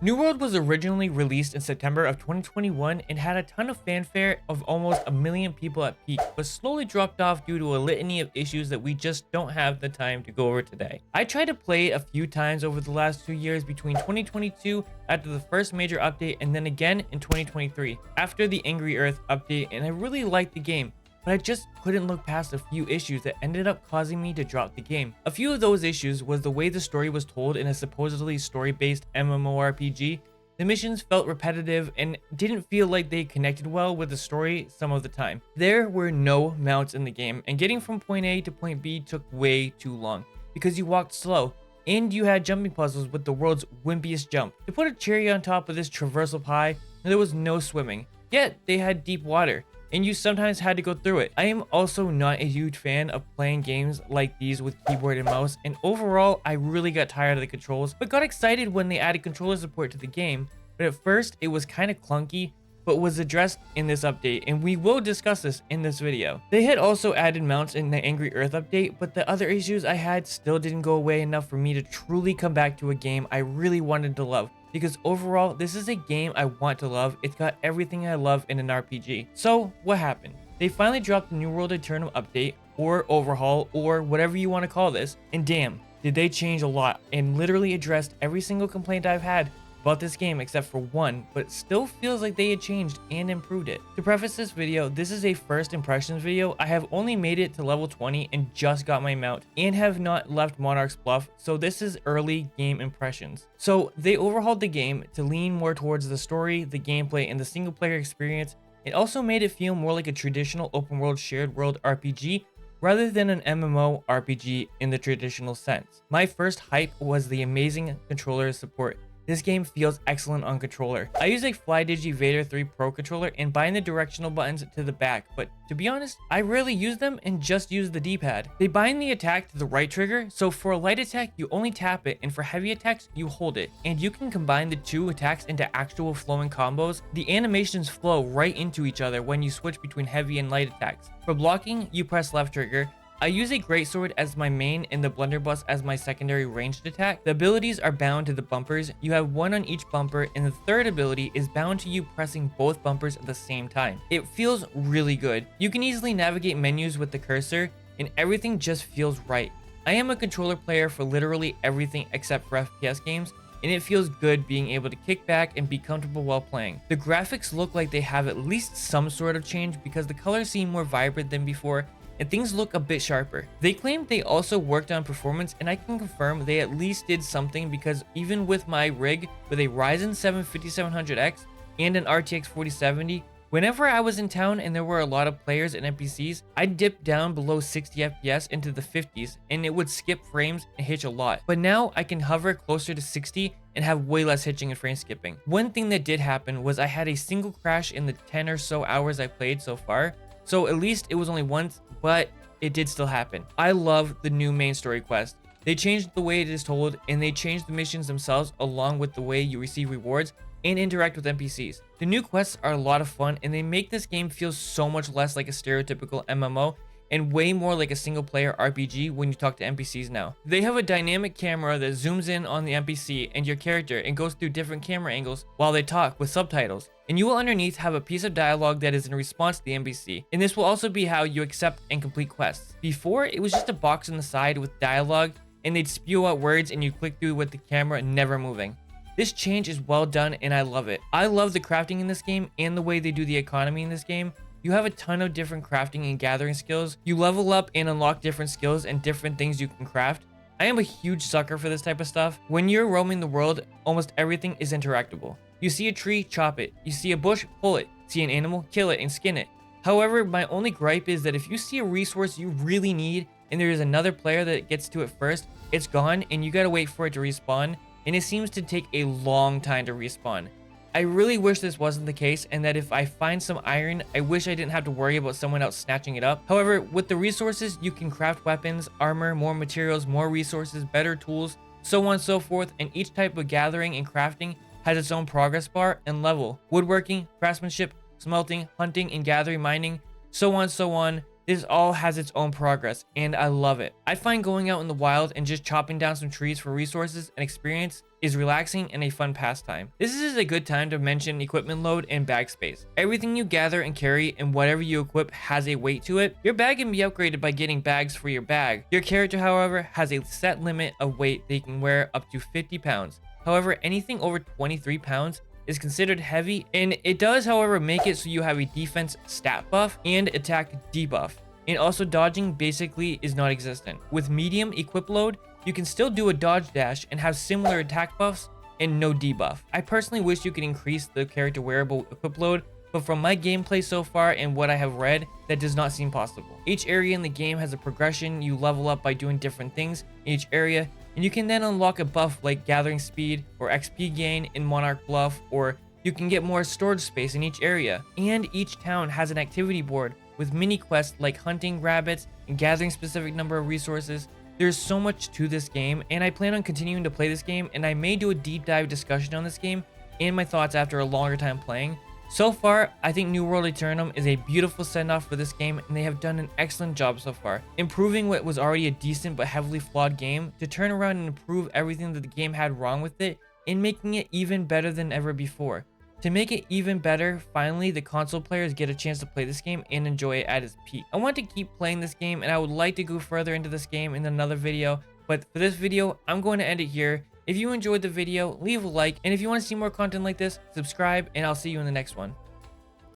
New World was originally released in September of 2021 and had a ton of fanfare of almost a million people at peak, but slowly dropped off due to a litany of issues that we just don't have the time to go over today. I tried to play it a few times over the last 2 years between 2022 after the first major update and then again in 2023 after the Angry Earth update, and I really liked the game, but I just couldn't look past a few issues that ended up causing me to drop the game. A few of those issues was the way the story was told in a supposedly story-based MMORPG. The missions felt repetitive and didn't feel like they connected well with the story some of the time. There were no mounts in the game, and getting from point A to point B took way too long because you walked slow, and you had jumping puzzles with the world's wimpiest jump. To put a cherry on top of this traversal pie, there was no swimming, yet they had deep water, and you sometimes had to go through it. I am also not a huge fan of playing games like these with keyboard and mouse, and overall I really got tired of the controls, but got excited when they added controller support to the game. But at first it was kind of clunky, but was addressed in this update, and we will discuss this in this video. They had also added mounts in the Angry Earth update, but the other issues I had still didn't go away enough for me to truly come back to a game I really wanted to love. Because overall, this is a game I want to love. It's got everything I love in an RPG. So what happened? They finally dropped the new World Aeternum update, or overhaul, or whatever you want to call this, and damn, did they change a lot and literally addressed every single complaint I've had about this game except for one, but it still feels like they had changed and improved it. To preface this video, this is a first impressions video. I have only made it to level 20 and just got my mount and have not left Monarch's Bluff, so this is early game impressions. So they overhauled the game to lean more towards the story, the gameplay, and the single player experience. It also made it feel more like a traditional open world shared world RPG rather than an MMO RPG in the traditional sense. My first hype was the amazing controller support. This game feels excellent on controller. I use a FlyDigi Vader 3 Pro controller and bind the directional buttons to the back, but to be honest, I rarely use them and just use the D-pad. They bind the attack to the right trigger, so for a light attack, you only tap it, and for heavy attacks, you hold it. And you can combine the two attacks into actual flowing combos. The animations flow right into each other when you switch between heavy and light attacks. For blocking, you press left trigger. I use a greatsword as my main and the blunderbuss as my secondary ranged attack. The abilities are bound to the bumpers. You have one on each bumper, and the third ability is bound to you pressing both bumpers at the same time. It feels really good. You can easily navigate menus with the cursor, and everything just feels right. I am a controller player for literally everything except for FPS games, and it feels good being able to kick back and be comfortable while playing. The graphics look like they have at least some sort of change because the colors seem more vibrant than before, and things look a bit sharper. They claimed they also worked on performance, and I can confirm they at least did something because even with my rig with a Ryzen 7 5700X and an RTX 4070, whenever I was in town and there were a lot of players and NPCs, I'd dip down below 60 FPS into the 50s and it would skip frames and hitch a lot. But now I can hover closer to 60 and have way less hitching and frame skipping. One thing that did happen was I had a single crash in the 10 or so hours I played so far. So at least it was only once, but it did still happen. I love the new main story quest. They changed the way it is told, and they changed the missions themselves along with the way you receive rewards and interact with NPCs. The new quests are a lot of fun, and they make this game feel so much less like a stereotypical MMO and way more like a single player RPG when you talk to NPCs now. They have a dynamic camera that zooms in on the NPC and your character and goes through different camera angles while they talk with subtitles. And you will underneath have a piece of dialogue that is in response to the NPC. And this will also be how you accept and complete quests. Before, it was just a box on the side with dialogue and they'd spew out words and you click through with the camera never moving. This change is well done and I love it. I love the crafting in this game and the way they do the economy in this game. You have a ton of different crafting and gathering skills. You level up and unlock different skills and different things you can craft. I am a huge sucker for this type of stuff. When you're roaming the world, almost everything is interactable. You see a tree, chop it. You see a bush, pull it. See an animal, kill it and skin it. However, my only gripe is that if you see a resource you really need and there is another player that gets to it first, it's gone and you gotta wait for it to respawn, and it seems to take a long time to respawn. I really wish this wasn't the case, and that if I find some iron, I wish I didn't have to worry about someone else snatching it up. However, with the resources, you can craft weapons, armor, more materials, more resources, better tools, so on and so forth, and each type of gathering and crafting has its own progress bar and level. Woodworking, craftsmanship, smelting, hunting and gathering, mining, so on and so on. This all has its own progress, and I love it. I find going out in the wild and just chopping down some trees for resources and experience is relaxing and a fun pastime. This is a good time to mention equipment load and bag space. Everything you gather and carry and whatever you equip has a weight to it. Your bag can be upgraded by getting bags for your bag. Your character, however, has a set limit of weight they can wear, up to 50 pounds. However, anything over 23 pounds is considered heavy, and it does, however, make it so you have a defense stat buff and attack debuff. And also dodging basically is non-existent. With medium equip load, you can still do a dodge dash and have similar attack buffs and no debuff. I personally wish you could increase the character wearable equip load, but from my gameplay so far and what I have read, that does not seem possible. Each area in the game has a progression. You level up by doing different things in each area, and you can then unlock a buff like gathering speed or XP gain in Monarch Bluff, or you can get more storage space in each area. And each town has an activity board with mini quests like hunting rabbits and gathering specific number of resources. There's so much to this game, and I plan on continuing to play this game, and I may do a deep dive discussion on this game and my thoughts after a longer time playing. So far, I think New World Aeternum is a beautiful send-off for this game, and they have done an excellent job so far, improving what was already a decent but heavily flawed game to turn around and improve everything that the game had wrong with it, and making it even better than ever before. To make it even better, finally, the console players get a chance to play this game and enjoy it at its peak. I want to keep playing this game, and I would like to go further into this game in another video, but for this video, I'm going to end it here. If you enjoyed the video, leave a like, and if you want to see more content like this, subscribe, and I'll see you in the next one.